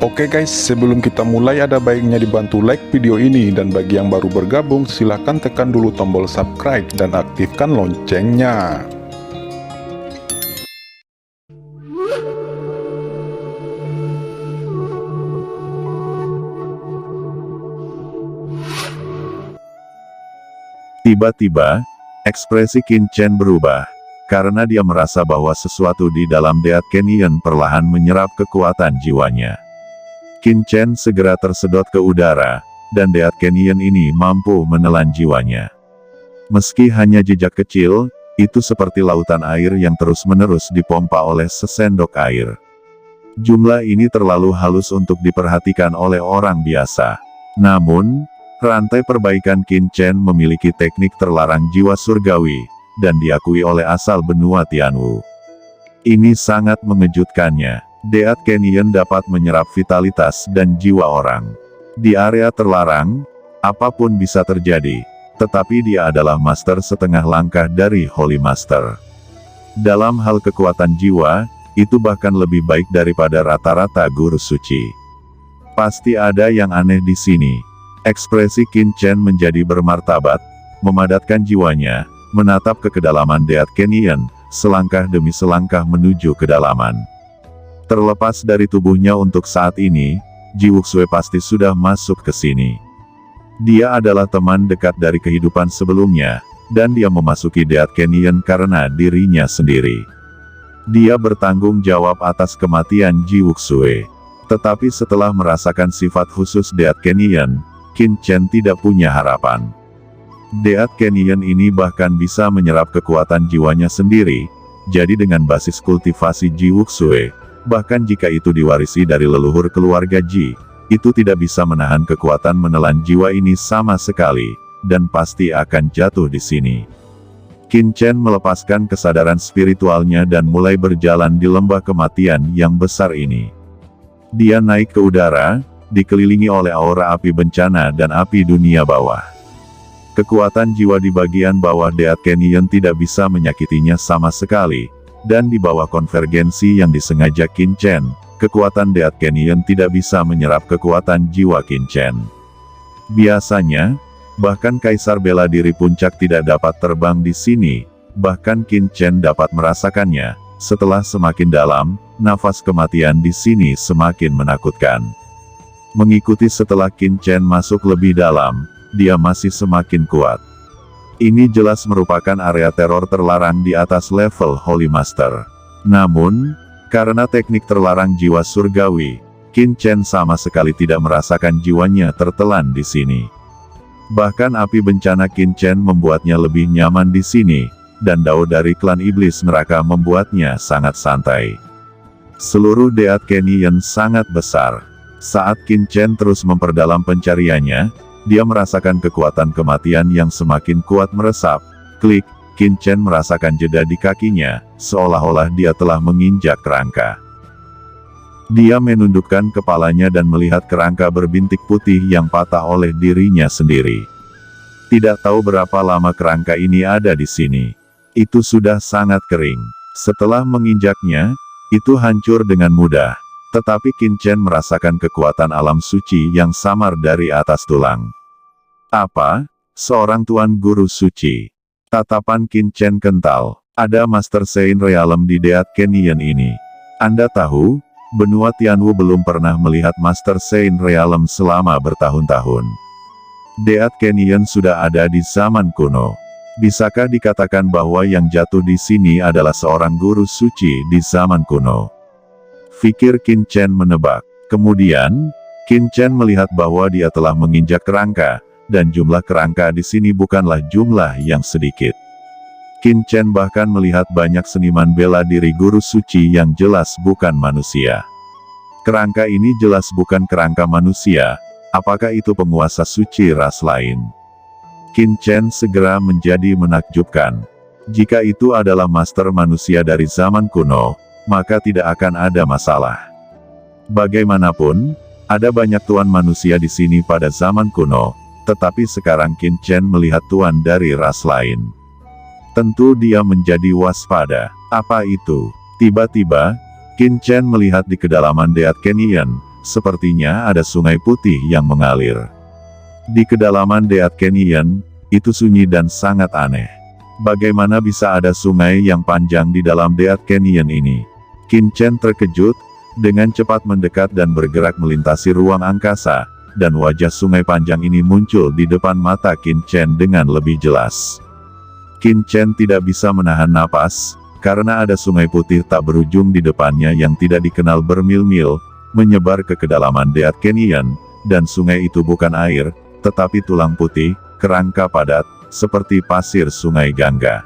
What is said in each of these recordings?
Oke guys, sebelum kita mulai ada baiknya dibantu like video ini, dan bagi yang baru bergabung silahkan tekan dulu tombol subscribe dan aktifkan loncengnya. Tiba-tiba, ekspresi Qin Chen berubah, karena dia merasa bahwa sesuatu di dalam Death Canyon perlahan menyerap kekuatan jiwanya. Qin Chen segera tersedot ke udara, dan Death Canyon ini mampu menelan jiwanya. Meski hanya jejak kecil, itu seperti lautan air yang terus-menerus dipompa oleh sesendok air. Jumlah ini terlalu halus untuk diperhatikan oleh orang biasa. Namun, rantai perbaikan Qin Chen memiliki teknik terlarang jiwa surgawi, dan diakui oleh asal benua Tianwu. Ini sangat mengejutkannya. Death Canyon dapat menyerap vitalitas dan jiwa orang. Di area terlarang, apapun bisa terjadi, tetapi dia adalah master setengah langkah dari Holy Master. Dalam hal kekuatan jiwa, itu bahkan lebih baik daripada rata-rata guru suci. Pasti ada yang aneh di sini. Ekspresi Qin Chen menjadi bermartabat, memadatkan jiwanya, menatap ke kedalaman Death Canyon, selangkah demi selangkah menuju kedalaman. Terlepas dari tubuhnya untuk saat ini, Ji Wuxue pasti sudah masuk ke sini. Dia adalah teman dekat dari kehidupan sebelumnya, dan dia memasuki Death Canyon karena dirinya sendiri. Dia bertanggung jawab atas kematian Ji Wuxue. Tetapi setelah merasakan sifat khusus Death Canyon, Qin Chen tidak punya harapan. Death Canyon ini bahkan bisa menyerap kekuatan jiwanya sendiri, jadi dengan basis kultivasi Ji Wuxue, bahkan jika itu diwarisi dari leluhur keluarga Ji, itu tidak bisa menahan kekuatan menelan jiwa ini sama sekali, dan pasti akan jatuh di sini. Qin Chen melepaskan kesadaran spiritualnya dan mulai berjalan di lembah kematian yang besar ini. Dia naik ke udara, dikelilingi oleh aura api bencana dan api dunia bawah. Kekuatan jiwa di bagian bawah Death Canyon tidak bisa menyakitinya sama sekali. Dan di bawah konvergensi yang disengaja Qin Chen, kekuatan Death Canyon tidak bisa menyerap kekuatan jiwa Qin Chen. Biasanya, bahkan Kaisar Bela Diri Puncak tidak dapat terbang di sini, bahkan Qin Chen dapat merasakannya. Setelah semakin dalam, nafas kematian di sini semakin menakutkan. Mengikuti setelah Qin Chen masuk lebih dalam, dia masih semakin kuat. Ini jelas merupakan area teror terlarang di atas level Holy Master. Namun, karena teknik terlarang jiwa surgawi, Qin Chen sama sekali tidak merasakan jiwanya tertelan di sini. Bahkan api bencana Qin Chen membuatnya lebih nyaman di sini, dan dao dari klan iblis neraka membuatnya sangat santai. Seluruh Death Canyon sangat besar. Saat Qin Chen terus memperdalam pencariannya, dia merasakan kekuatan kematian yang semakin kuat meresap. Klik, Qin Chen merasakan jeda di kakinya, seolah-olah dia telah menginjak kerangka. Dia menundukkan kepalanya dan melihat kerangka berbintik putih yang patah oleh dirinya sendiri. Tidak tahu berapa lama kerangka ini ada di sini. Itu sudah sangat kering. Setelah menginjaknya, itu hancur dengan mudah. Tetapi Qin Chen merasakan kekuatan alam suci yang samar dari atas tulang. Apa? Seorang tuan guru suci. Tatapan Qin Chen kental. Ada Master Saint Realm di Death Canyon ini. Anda tahu, benua Tianwu belum pernah melihat Master Saint Realm selama bertahun-tahun. Death Canyon sudah ada di zaman kuno. Bisakah dikatakan bahwa yang jatuh di sini adalah seorang guru suci di zaman kuno? Pikir Qin Chen menebak. Kemudian, Qin Chen melihat bahwa dia telah menginjak kerangka, dan jumlah kerangka di sini bukanlah jumlah yang sedikit. Qin Chen bahkan melihat banyak seniman bela diri guru suci yang jelas bukan manusia. Kerangka ini jelas bukan kerangka manusia. Apakah itu penguasa suci ras lain? Qin Chen segera menjadi menakjubkan. Jika itu adalah master manusia dari zaman kuno, maka tidak akan ada masalah. Bagaimanapun, ada banyak tuan manusia di sini pada zaman kuno, tetapi sekarang Qin Chen melihat tuan dari ras lain. Tentu dia menjadi waspada. Apa itu? Tiba-tiba, Qin Chen melihat di kedalaman Death Canyon, sepertinya ada sungai putih yang mengalir. Di kedalaman Death Canyon, itu sunyi dan sangat aneh. Bagaimana bisa ada sungai yang panjang di dalam Death Canyon ini? Qin Chen terkejut, dengan cepat mendekat dan bergerak melintasi ruang angkasa, dan wajah sungai panjang ini muncul di depan mata Qin Chen dengan lebih jelas. Qin Chen tidak bisa menahan napas, karena ada sungai putih tak berujung di depannya yang tidak dikenal bermil-mil, menyebar ke kedalaman Death Canyon, dan sungai itu bukan air, tetapi tulang putih, kerangka padat, seperti pasir sungai Gangga.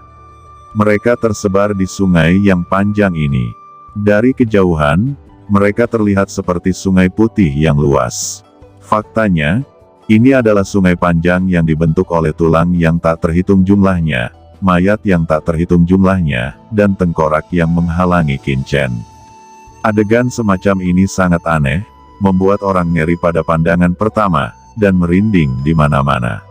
Mereka tersebar di sungai yang panjang ini. Dari kejauhan, mereka terlihat seperti sungai putih yang luas. Faktanya, ini adalah sungai panjang yang dibentuk oleh tulang yang tak terhitung jumlahnya, mayat yang tak terhitung jumlahnya, dan tengkorak yang menghalangi Qin Chen. Adegan semacam ini sangat aneh, membuat orang ngeri pada pandangan pertama, dan merinding di mana-mana.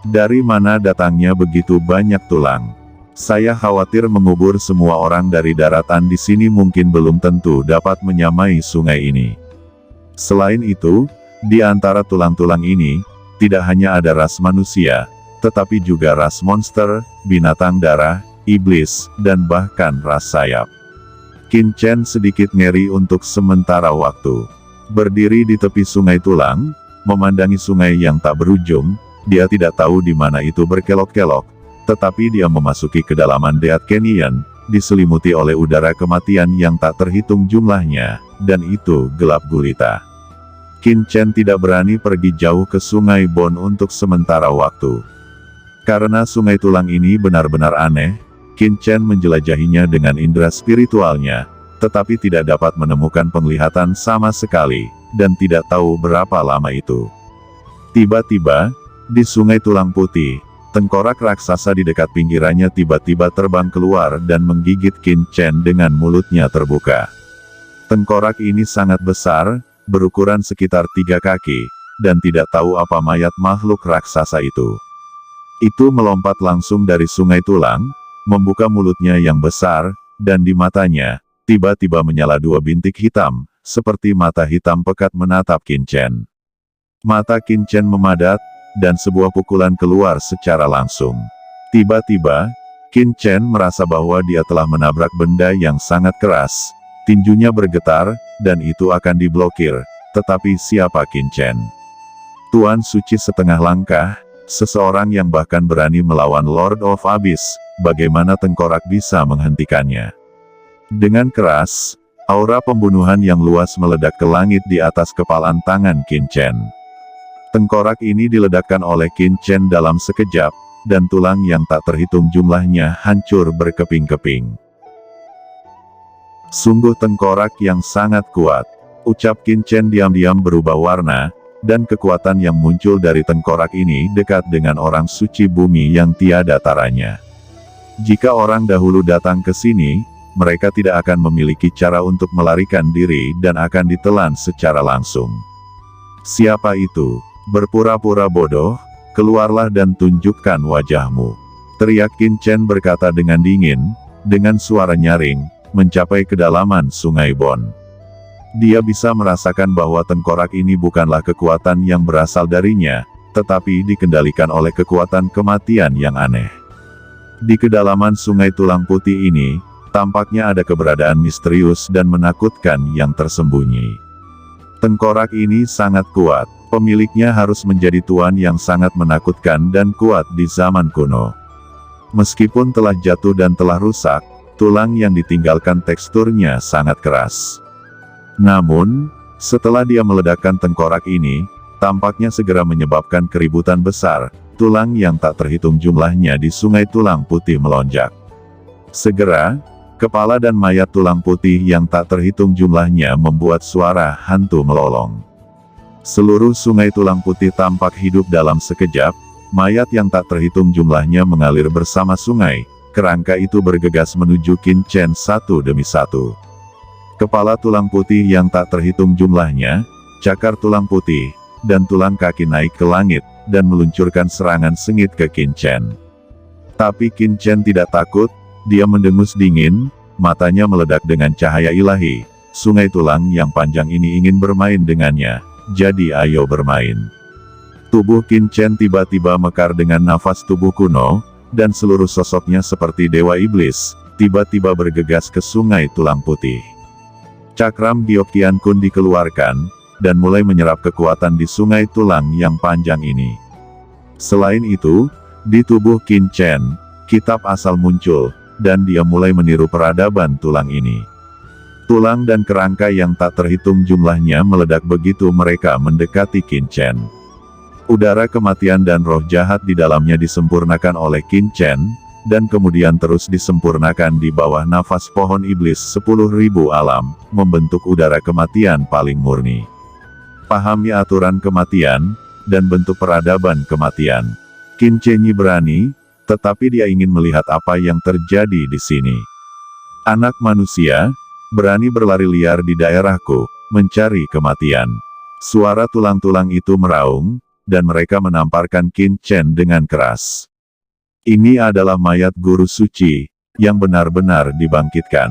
Dari mana datangnya begitu banyak tulang? Saya khawatir mengubur semua orang dari daratan di sini mungkin belum tentu dapat menyamai sungai ini. Selain itu, di antara tulang-tulang ini, tidak hanya ada ras manusia, tetapi juga ras monster, binatang darah, iblis, dan bahkan ras sayap. Qin Chen sedikit ngeri untuk sementara waktu. Berdiri di tepi sungai tulang, memandangi sungai yang tak berujung, dia tidak tahu di mana itu berkelok-kelok, tetapi dia memasuki kedalaman Death Canyon, diselimuti oleh udara kematian yang tak terhitung jumlahnya, dan itu gelap gulita. Qin Chen tidak berani pergi jauh ke sungai Bon untuk sementara waktu. Karena sungai tulang ini benar-benar aneh, Qin Chen menjelajahinya dengan indera spiritualnya, tetapi tidak dapat menemukan penglihatan sama sekali, dan tidak tahu berapa lama itu. Tiba-tiba, di sungai tulang putih, tengkorak raksasa di dekat pinggirannya tiba-tiba terbang keluar dan menggigit Qin Chen dengan mulutnya terbuka. Tengkorak ini sangat besar, berukuran sekitar 3 kaki, dan tidak tahu apa mayat makhluk raksasa itu. Itu melompat langsung dari sungai tulang, membuka mulutnya yang besar, dan di matanya, tiba-tiba menyala 2 bintik hitam, seperti mata hitam pekat menatap Qin Chen. Mata Qin Chen memadat, dan sebuah pukulan keluar secara langsung. Tiba-tiba, Qin Chen merasa bahwa dia telah menabrak benda yang sangat keras, tinjunya bergetar, dan itu akan diblokir, tetapi siapa Qin Chen? Tuan Suci setengah langkah, seseorang yang bahkan berani melawan Lord of Abyss, bagaimana tengkorak bisa menghentikannya? Dengan keras, aura pembunuhan yang luas meledak ke langit di atas kepalan tangan Qin Chen. Tengkorak ini diledakkan oleh Qin Chen dalam sekejap, dan tulang yang tak terhitung jumlahnya hancur berkeping-keping. Sungguh tengkorak yang sangat kuat. Ucap Qin Chen diam-diam berubah warna, dan kekuatan yang muncul dari tengkorak ini dekat dengan orang suci bumi yang tiada taranya. Jika orang dahulu datang ke sini, mereka tidak akan memiliki cara untuk melarikan diri dan akan ditelan secara langsung. Siapa itu? Berpura-pura bodoh, keluarlah dan tunjukkan wajahmu. Teriak Qin Chen berkata dengan dingin, dengan suara nyaring, mencapai kedalaman sungai Bon. Dia bisa merasakan bahwa tengkorak ini bukanlah kekuatan yang berasal darinya, tetapi dikendalikan oleh kekuatan kematian yang aneh. Di kedalaman sungai tulang putih ini, tampaknya ada keberadaan misterius dan menakutkan yang tersembunyi. Tengkorak ini sangat kuat. Pemiliknya harus menjadi tuan yang sangat menakutkan dan kuat di zaman kuno. Meskipun telah jatuh dan telah rusak, tulang yang ditinggalkan teksturnya sangat keras. Namun, setelah dia meledakkan tengkorak ini, tampaknya segera menyebabkan keributan besar, tulang yang tak terhitung jumlahnya di sungai tulang putih melonjak. Segera, kepala dan mayat tulang putih yang tak terhitung jumlahnya membuat suara hantu melolong. Seluruh sungai tulang putih tampak hidup dalam sekejap, mayat yang tak terhitung jumlahnya mengalir bersama sungai, kerangka itu bergegas menuju Qin Chen satu demi satu. Kepala tulang putih yang tak terhitung jumlahnya, cakar tulang putih, dan tulang kaki naik ke langit, dan meluncurkan serangan sengit ke Qin Chen. Tapi Qin Chen tidak takut, dia mendengus dingin, matanya meledak dengan cahaya ilahi, sungai tulang yang panjang ini ingin bermain dengannya, jadi ayo bermain. Tubuh Qin Chen tiba-tiba mekar dengan nafas tubuh kuno, dan seluruh sosoknya seperti dewa iblis, tiba-tiba bergegas ke sungai tulang putih. Cakram Gyeokyan Kun dikeluarkan, dan mulai menyerap kekuatan di sungai tulang yang panjang ini. Selain itu, di tubuh Qin Chen, kitab asal muncul, dan dia mulai meniru peradaban tulang ini. Tulang dan kerangka yang tak terhitung jumlahnya meledak begitu mereka mendekati Qin Chen. Udara kematian dan roh jahat di dalamnya disempurnakan oleh Qin Chen, dan kemudian terus disempurnakan di bawah nafas pohon iblis 10.000 alam, membentuk udara kematian paling murni. Pahami aturan kematian, dan bentuk peradaban kematian. Qin Chen berani, tetapi dia ingin melihat apa yang terjadi di sini. Anak manusia, berani berlari liar di daerahku, mencari kematian. Suara tulang-tulang itu meraung, dan mereka menamparkan Qin Chen dengan keras. Ini adalah mayat guru suci, yang benar-benar dibangkitkan.